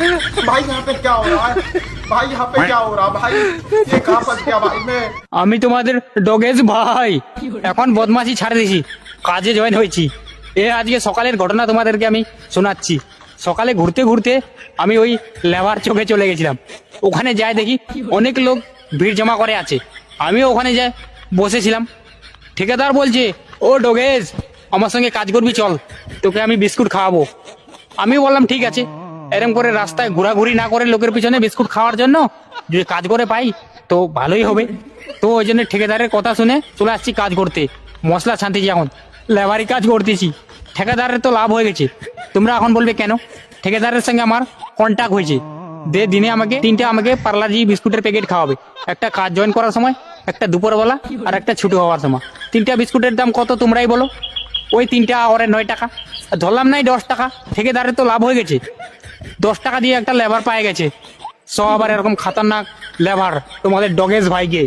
भाई यहाँ पे क्या हो रहा है? भाई यहाँ पे क्या हो रहा है? भाई ये कहाँ फंस गया भाई मैं? আমি তোমাদের ডগেজ ভাই এখন বদমাশি ছাড় দিয়েছি, কাজে জয়েন হয়েছি। আজকে সকালের ঘটনা তোমাদেরকে আমি শোনাচ্ছি। সকালে ঘুরতে ঘুরতে আমি ওই লেবার চোখে চলে গেছিলাম। ওখানে যাই দেখি অনেক লোক ভিড় জমা করে আছে। আমিও ওখানে যাই বসেছিলাম। ঠিকাদার বলছে, ও ডগেজ আমার সঙ্গে কাজ করবি, চল তোকে আমি বিস্কুট খাওয়াবো। আমি বললাম ঠিক আছে। এরকম করে রাস্তায় ঘোরাঘুরি না করে লোকের পিছনে বিস্কুট খাওয়ার জন্য যদি কাজ করে পাই তো ভালোই হবে। তো ওই জন্য ঠিকাদারের কথা শুনে চলে আসছি কাজ করতে। মশলা ছানতেছি, এখন লেবারি কাজ করতেছি। ঠিকাদারের তো লাভ হয়ে গেছে। তোমরা এখন বলবে কেন? ঠিকাদারের সঙ্গে আমার কন্ট্যাক্ট হয়েছে, দিনে আমাকে 3টে আমাকে পার্লাজি বিস্কুটের প্যাকেট খাওয়াবে। একটা কাজ জয়েন করার সময়, একটা দুপুরবেলা, আর একটা ছুটি হওয়ার সময়। 3টা বিস্কুটের দাম কত তোমরাই বলো? ওই 3টা ওরে 9 টাকা, ধরলাম নাই 10 টাকা। ঠিকাদারের তো লাভ হয়ে গেছে। 10 টাকা দিয়ে একটা লেবার পায়ে গেছে। সব আবার এরকম খাতারনাক লেবার তোমাদের ডগেজ ভাইকে।